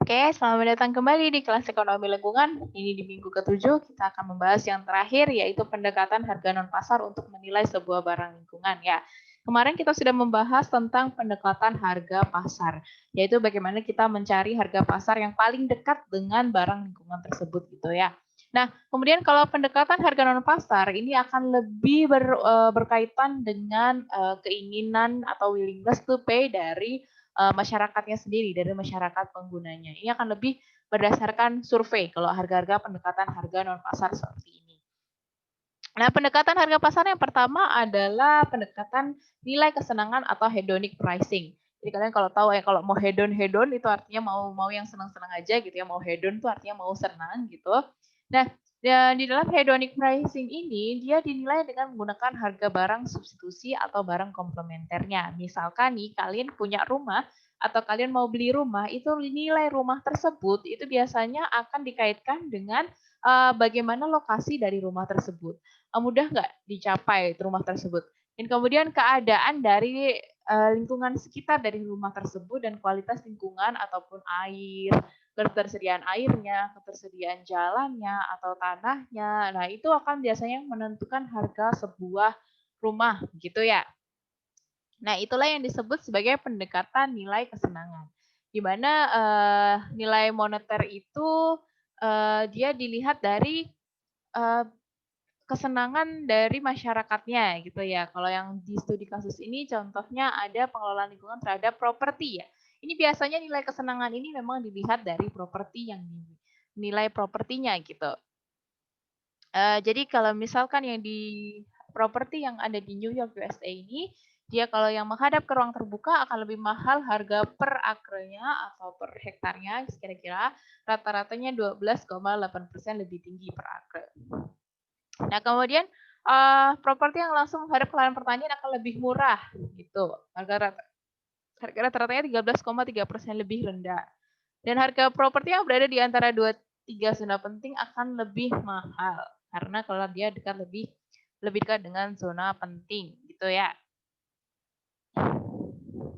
Oke, selamat datang kembali di kelas ekonomi lingkungan. Ini di minggu ke-7 kita akan membahas yang terakhir yaitu pendekatan harga non pasar untuk menilai sebuah barang lingkungan ya. Kemarin kita sudah membahas tentang pendekatan harga pasar, yaitu bagaimana kita mencari harga pasar yang paling dekat dengan barang lingkungan tersebut gitu ya. Nah, kemudian kalau pendekatan harga non pasar ini akan lebih berkaitan dengan keinginan atau willingness to pay dari masyarakatnya sendiri, dari masyarakat penggunanya. Ini akan lebih berdasarkan survei kalau harga-harga pendekatan harga non pasar seperti ini. Nah, pendekatan harga pasar yang pertama adalah pendekatan nilai kesenangan atau hedonic pricing. Jadi kalian kalau tahu ya, kalau mau hedon itu artinya mau yang senang-senang aja gitu ya, mau hedon itu artinya mau senang gitu. Nah, dan di dalam hedonic pricing ini dia dinilai dengan menggunakan harga barang substitusi atau barang komplementernya. Misalkan nih kalian punya rumah atau kalian mau beli rumah, itu nilai rumah tersebut itu biasanya akan dikaitkan dengan bagaimana lokasi dari rumah tersebut. Mudah nggak dicapai rumah tersebut. Dan kemudian keadaan dari lingkungan sekitar dari rumah tersebut dan kualitas lingkungan ataupun air, ketersediaan airnya, ketersediaan jalannya atau tanahnya. Nah, itu akan biasanya menentukan harga sebuah rumah gitu ya. Nah, itulah yang disebut sebagai pendekatan nilai kesenangan. Di mana nilai moneter itu dia dilihat dari kesenangan dari masyarakatnya gitu ya. Kalau yang di studi kasus ini contohnya ada pengelolaan lingkungan terhadap properti ya. Ini biasanya nilai kesenangan ini memang dilihat dari properti yang nilai propertinya gitu. Jadi kalau misalkan yang di properti yang ada di New York USA ini, dia kalau yang menghadap ke ruang terbuka akan lebih mahal harga per akrenya atau per hektarnya kira-kira rata-ratanya 12,8% lebih tinggi per akre. Nah, kemudian properti yang langsung menghadap ke lahan pertanian akan lebih murah gitu. Harga rata-ratanya 13,3% lebih rendah. Dan harga properti yang berada di antara dua tiga zona penting akan lebih mahal karena kalau dia lebih dekat dengan zona penting gitu ya.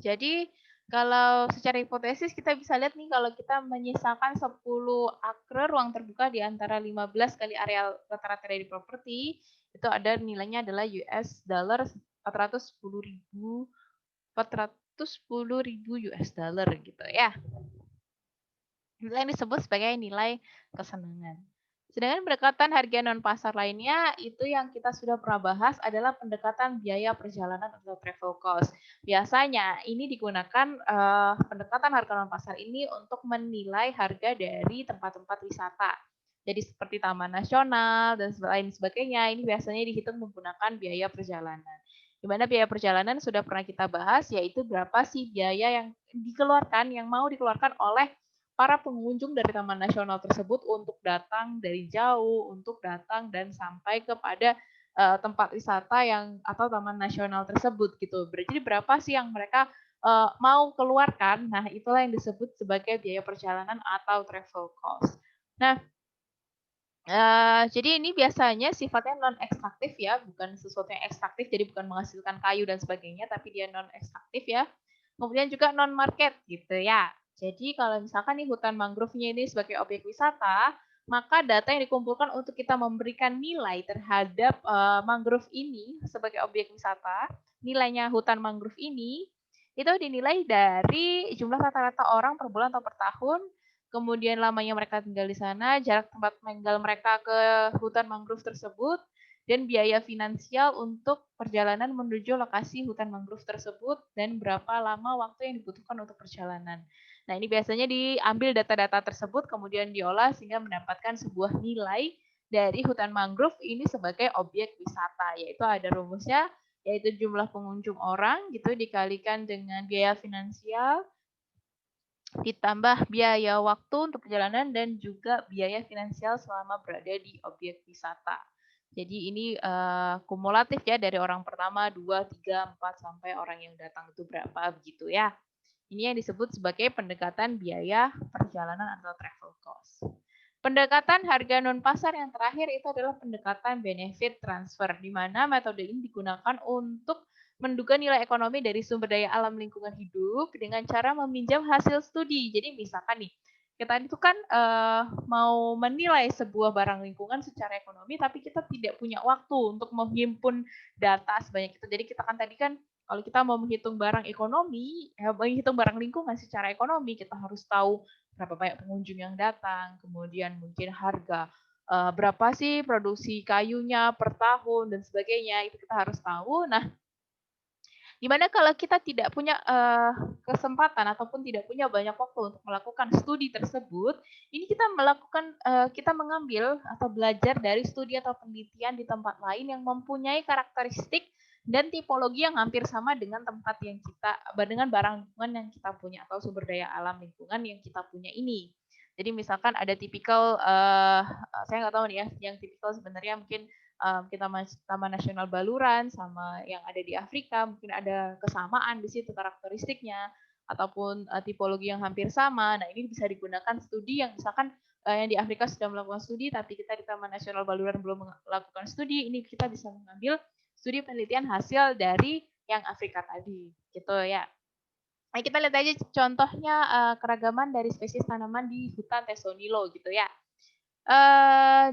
Jadi kalau secara hipotesis kita bisa lihat nih kalau kita menyisakan 10 akre ruang terbuka di antara 15 kali area rata-rata dari properti, itu ada nilainya adalah US dollar 410.000 US dollar gitu ya. Nilai yang disebut sebagai nilai kesenangan. Sedangkan pendekatan harga non pasar lainnya itu yang kita sudah pernah bahas adalah pendekatan biaya perjalanan atau travel cost. Biasanya ini digunakan pendekatan harga non pasar ini untuk menilai harga dari tempat-tempat wisata. Jadi seperti taman nasional dan lain sebagainya, ini biasanya dihitung menggunakan biaya perjalanan. Di mana biaya perjalanan sudah pernah kita bahas, yaitu berapa sih biaya yang dikeluarkan, yang mau dikeluarkan oleh para pengunjung dari Taman Nasional tersebut untuk datang dari jauh, untuk datang dan sampai kepada tempat wisata yang atau Taman Nasional tersebut gitu. Jadi berapa sih yang mereka mau keluarkan? Nah, itulah yang disebut sebagai biaya perjalanan atau travel cost. Nah, jadi ini biasanya sifatnya non-ekstraktif ya, bukan sesuatu yang ekstraktif, jadi bukan menghasilkan kayu dan sebagainya, tapi dia non-ekstraktif ya. Kemudian juga non-market gitu ya. Jadi kalau misalkan nih hutan mangrove-nya ini sebagai objek wisata, maka data yang dikumpulkan untuk kita memberikan nilai terhadap mangrove ini sebagai objek wisata, nilainya hutan mangrove ini, itu dinilai dari jumlah rata-rata orang per bulan atau per tahun, kemudian lamanya mereka tinggal di sana, jarak tempat tinggal mereka ke hutan mangrove tersebut, dan biaya finansial untuk perjalanan menuju lokasi hutan mangrove tersebut, dan berapa lama waktu yang dibutuhkan untuk perjalanan. Nah, ini biasanya diambil data-data tersebut, kemudian diolah sehingga mendapatkan sebuah nilai dari hutan mangrove ini sebagai objek wisata, yaitu ada rumusnya, yaitu jumlah pengunjung orang gitu dikalikan dengan biaya finansial ditambah biaya waktu untuk perjalanan dan juga biaya finansial selama berada di objek wisata. Jadi ini kumulatif ya dari orang pertama, 2, 3, 4 sampai orang yang datang itu berapa begitu ya. Ini yang disebut sebagai pendekatan biaya perjalanan atau travel cost. Pendekatan harga non pasar yang terakhir itu adalah pendekatan benefit transfer, di mana metode ini digunakan untuk menduga nilai ekonomi dari sumber daya alam lingkungan hidup dengan cara meminjam hasil studi. Jadi misalkan nih, kita itu kan mau menilai sebuah barang lingkungan secara ekonomi, tapi kita tidak punya waktu untuk menghimpun data sebanyak itu. Jadi kita kan tadi kan kalau kita mau menghitung barang ekonomi, menghitung barang lingkungan secara ekonomi, kita harus tahu berapa banyak pengunjung yang datang, kemudian mungkin harga, berapa sih produksi kayunya per tahun dan sebagainya, itu kita harus tahu. Nah, gimana kalau kita tidak punya kesempatan ataupun tidak punya banyak waktu untuk melakukan studi tersebut, ini kita mengambil atau belajar dari studi atau penelitian di tempat lain yang mempunyai karakteristik dan tipologi yang hampir sama dengan tempat yang dengan barang lingkungan yang kita punya atau sumber daya alam lingkungan yang kita punya ini. Jadi misalkan ada tipikal, saya nggak tahu nih ya, yang tipikal sebenarnya mungkin kita Taman Nasional Baluran sama yang ada di Afrika mungkin ada kesamaan di situ karakteristiknya ataupun tipologi yang hampir sama. Nah, ini bisa digunakan studi yang misalkan yang di Afrika sudah melakukan studi tapi kita di Taman Nasional Baluran belum melakukan studi, ini kita bisa mengambil studi penelitian hasil dari yang Afrika tadi gitu ya. Nah, kita lihat aja contohnya keragaman dari spesies tanaman di hutan Tesonilo gitu ya.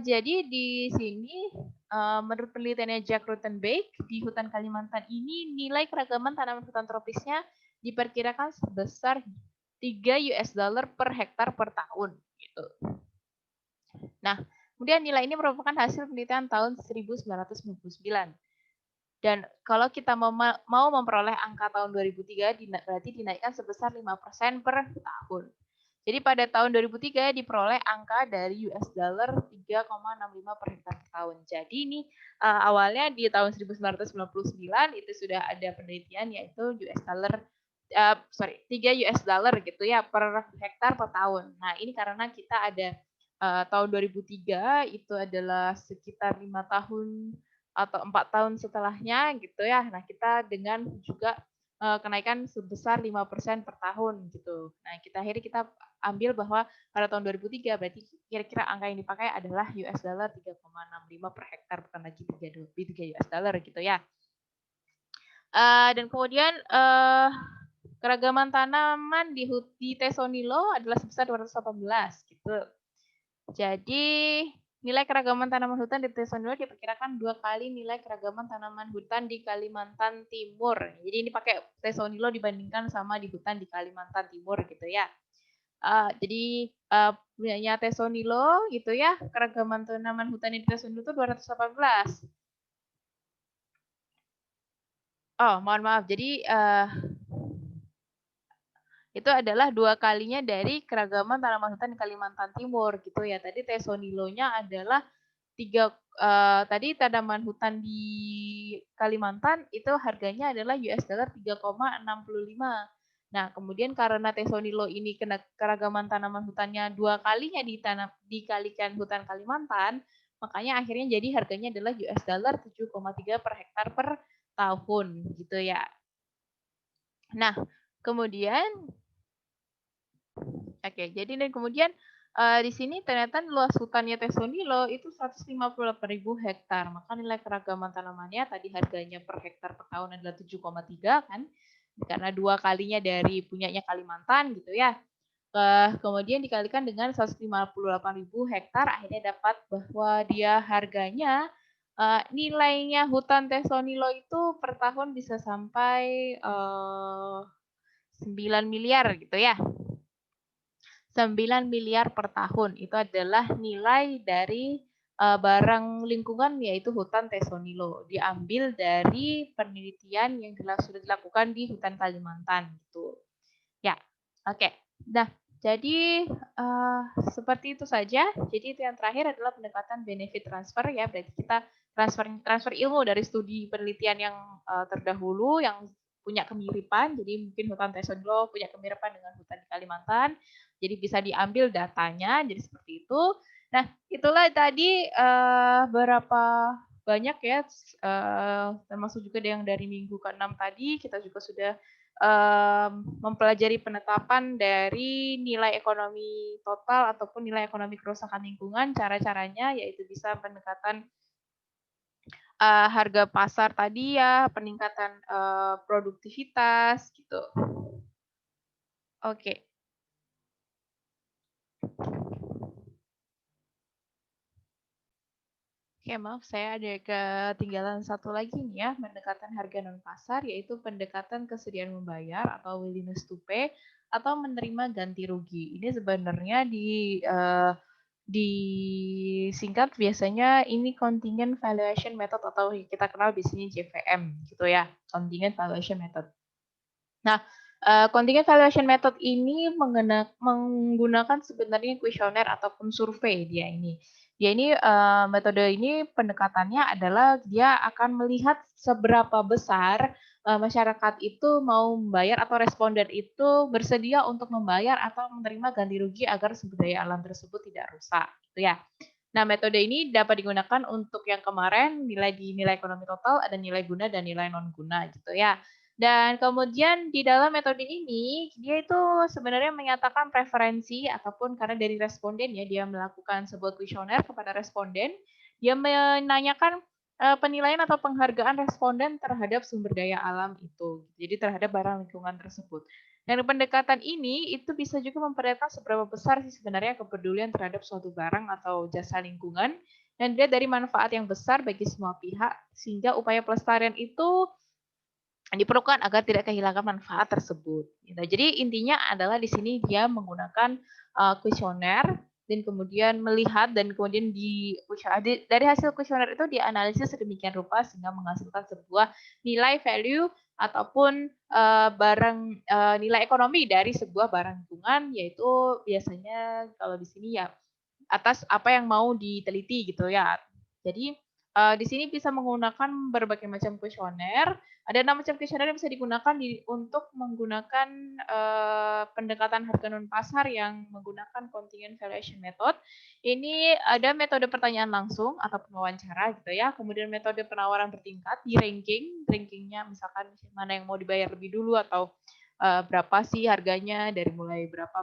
Jadi di sini menurut penelitiannya Jack Rutenbeek di hutan Kalimantan ini nilai keragaman tanaman hutan tropisnya diperkirakan sebesar 3 US dollar per hektar per tahun gitu. Nah, kemudian nilai ini merupakan hasil penelitian tahun 1999. Dan kalau kita mau memperoleh angka tahun 2003 berarti dinaikkan sebesar 5% per tahun. Jadi pada tahun 2003 diperoleh angka dari US dollar 3,65 per hektar per tahun. Jadi ini awalnya di tahun 1999 itu sudah ada penelitian yaitu US dollar 3 US dollar gitu ya per hektar per tahun. Nah, ini karena kita ada tahun 2003 itu adalah sekitar 5 tahun atau 4 tahun setelahnya gitu ya. Nah, kita dengan juga kenaikan sebesar 5% per tahun gitu. Nah, akhirnya kita ambil bahwa pada tahun 2003 berarti kira-kira angka yang dipakai adalah US dollar 3,65 per hektar, bukan lagi 3 US dollar gitu ya. Dan kemudian keragaman tanaman di Tesonilo adalah sebesar 218 gitu. Jadi nilai keragaman tanaman hutan di Tesonilo diperkirakan 2 kali nilai keragaman tanaman hutan di Kalimantan Timur. Jadi ini pakai Tesonilo dibandingkan sama di hutan di Kalimantan Timur gitu ya. Jadi punyanya Tesonilo gitu ya, keragaman tanaman hutan di Tesonilo itu 218. Oh, mohon maaf. Jadi itu adalah 2 kalinya dari keragaman tanaman hutan di Kalimantan Timur gitu ya. Tadi Tesonilonya adalah tadi tanaman hutan di Kalimantan itu harganya adalah US dollar 3,65. Nah, kemudian karena Tesonilo ini kena keragaman tanaman hutannya 2 kalinya dikalikan hutan Kalimantan, makanya akhirnya jadi harganya adalah US dollar 7,3 per hektar per tahun gitu ya. Nah, kemudian jadi dan kemudian di sini ternyata luas hutannya Tesonilo itu 158.000 hektar. Maka nilai keragaman tanamannya tadi harganya per hektar per tahun adalah 7,3 kan. Karena 2 kalinya dari punyanya Kalimantan gitu ya. Kemudian dikalikan dengan 158.000 hektar akhirnya dapat bahwa dia harganya nilainya hutan Tesonilo itu per tahun bisa sampai 9 miliar gitu ya. 9 miliar per tahun. Itu adalah nilai dari barang lingkungan yaitu hutan Tesonilo. Diambil dari penelitian yang sudah dilakukan di hutan Kalimantan gitu. Ya, oke. Nah, jadi seperti itu saja. Jadi itu yang terakhir adalah pendekatan benefit transfer ya. Berarti kita transfer ilmu dari studi penelitian yang terdahulu yang punya kemiripan. Jadi mungkin hutan Tesonilo punya kemiripan dengan hutan di Kalimantan. Jadi bisa diambil datanya, jadi seperti itu. Nah, itulah tadi berapa banyak ya, termasuk juga yang dari minggu ke-6 tadi, kita juga sudah mempelajari penetapan dari nilai ekonomi total ataupun nilai ekonomi kerusakan lingkungan, cara-caranya yaitu bisa pendekatan harga pasar tadi ya, peningkatan produktivitas gitu. Oke. Oke, maaf saya ada ketinggalan satu lagi nih ya, pendekatan harga non pasar, yaitu pendekatan kesediaan membayar atau willingness to pay atau menerima ganti rugi. Ini sebenarnya disingkat biasanya ini contingent valuation method atau kita kenal di sini JVM gitu ya, contingent valuation method. Nah, contingent valuation method ini menggunakan sebenarnya kuesioner ataupun survei dia ini. Dia ini metode ini pendekatannya adalah dia akan melihat seberapa besar masyarakat itu mau membayar atau responden itu bersedia untuk membayar atau menerima ganti rugi agar sumber daya alam tersebut tidak rusak, gitu ya. Nah, metode ini dapat digunakan untuk yang kemarin nilai ekonomi total, ada nilai guna dan nilai non guna gitu ya. Dan kemudian di dalam metode ini, dia itu sebenarnya menyatakan preferensi ataupun karena dari responden ya, dia melakukan sebuah kuesioner kepada responden, dia menanyakan penilaian atau penghargaan responden terhadap sumber daya alam itu. Jadi terhadap barang lingkungan tersebut. Dan pendekatan ini itu bisa juga memperlihatkan seberapa besar sih sebenarnya kepedulian terhadap suatu barang atau jasa lingkungan dan dilihat dari manfaat yang besar bagi semua pihak sehingga upaya pelestarian itu diperlukan agar tidak kehilangan manfaat tersebut. Gitu. Jadi intinya adalah di sini dia menggunakan kuesioner dan kemudian melihat dan kemudian dari hasil kuesioner itu dianalisis sedemikian rupa sehingga menghasilkan sebuah nilai value ataupun nilai ekonomi dari sebuah barang lingkungan, yaitu biasanya kalau di sini ya atas apa yang mau diteliti gitu ya. Jadi di sini bisa menggunakan berbagai macam kuesioner. Ada 6 macam kuesioner yang bisa digunakan untuk menggunakan pendekatan harga non pasar yang menggunakan contingent valuation method. Ini ada metode pertanyaan langsung atau wawancara gitu ya. Kemudian metode penawaran bertingkat di rankingnya misalkan mana yang mau dibayar lebih dulu atau berapa sih harganya dari mulai berapa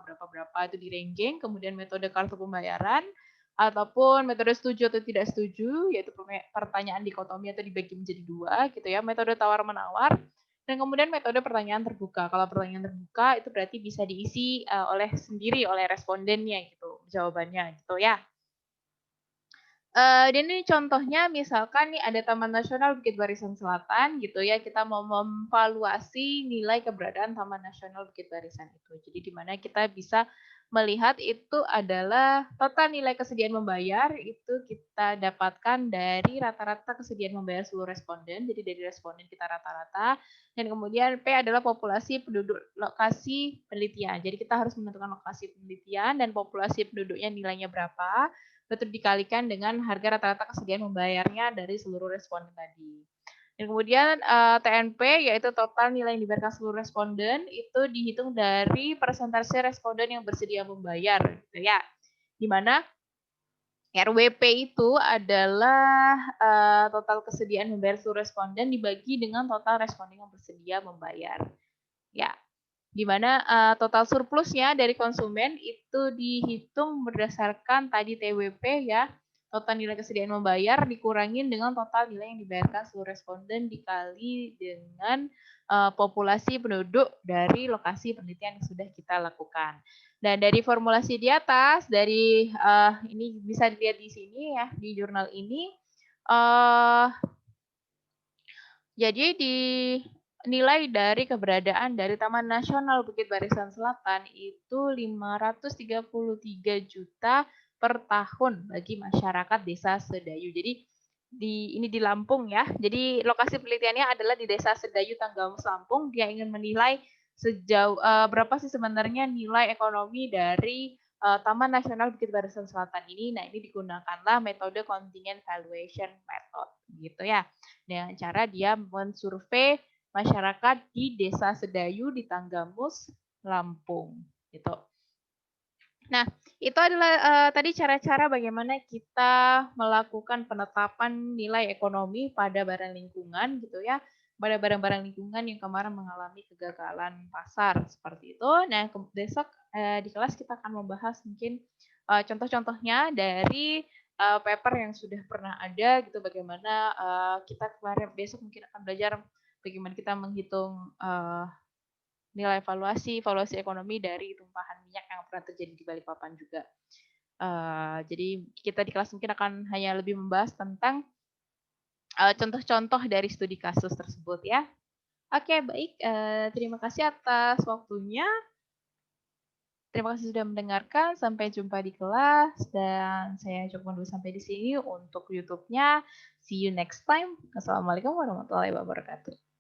itu di ranking, kemudian metode kartu pembayaran ataupun metode setuju atau tidak setuju, yaitu pertanyaan dikotomi atau dibagi menjadi dua gitu ya, metode tawar menawar, dan kemudian metode pertanyaan terbuka. Kalau pertanyaan terbuka itu berarti bisa diisi oleh respondennya gitu jawabannya gitu ya. Dan ini contohnya misalkan nih ada Taman Nasional Bukit Barisan Selatan gitu ya, kita mau memvaluasi nilai keberadaan Taman Nasional Bukit Barisan itu. Jadi di mana kita bisa melihat itu adalah total nilai kesediaan membayar itu kita dapatkan dari rata-rata kesediaan membayar seluruh responden. Jadi dari responden kita rata-rata dan kemudian P adalah populasi penduduk lokasi penelitian. Jadi kita harus menentukan lokasi penelitian dan populasi penduduknya nilainya berapa betul dikalikan dengan harga rata-rata kesediaan membayarnya dari seluruh responden tadi. Dan kemudian TNP yaitu total nilai yang dibayarkan seluruh responden itu dihitung dari persentase responden yang bersedia membayar, gitu ya. Di mana RWP itu adalah total kesediaan membayar seluruh responden dibagi dengan total responden yang bersedia membayar. Ya, di mana total surplusnya dari konsumen itu dihitung berdasarkan tadi TWP ya, total nilai kesediaan membayar dikurangin dengan total nilai yang dibayarkan seluruh responden dikali dengan populasi penduduk dari lokasi penelitian yang sudah kita lakukan. Dan dari formulasi di atas, dari ini bisa dilihat di sini ya, di jurnal ini, jadi di nilai dari keberadaan dari Taman Nasional Bukit Barisan Selatan itu 533 juta per tahun bagi masyarakat Desa Sedayu. Jadi ini di Lampung ya. Jadi lokasi penelitiannya adalah di Desa Sedayu Tanggamus Lampung. Dia ingin menilai sejauh berapa sih sebenarnya nilai ekonomi dari Taman Nasional Bukit Barisan Selatan ini. Nah, ini digunakanlah metode contingent valuation method gitu ya. Dengan cara dia mensurvei masyarakat di Desa Sedayu di Tanggamus, Lampung gitu. Nah, itu adalah tadi cara-cara bagaimana kita melakukan penetapan nilai ekonomi pada barang lingkungan gitu ya, pada barang-barang lingkungan yang kemarin mengalami kegagalan pasar seperti itu. Nah, besok di kelas kita akan membahas mungkin contoh-contohnya dari paper yang sudah pernah ada gitu, bagaimana kita kemarin besok mungkin akan belajar bagaimana kita menghitung nilai evaluasi ekonomi dari tumpahan minyak yang pernah terjadi di Balikpapan juga. Jadi kita di kelas mungkin akan hanya lebih membahas tentang contoh-contoh dari studi kasus tersebut ya. Oke, baik. Terima kasih atas waktunya. Terima kasih sudah mendengarkan. Sampai jumpa di kelas. Dan saya cukupkan dulu sampai di sini untuk YouTube-nya. See you next time. Assalamualaikum warahmatullahi wabarakatuh.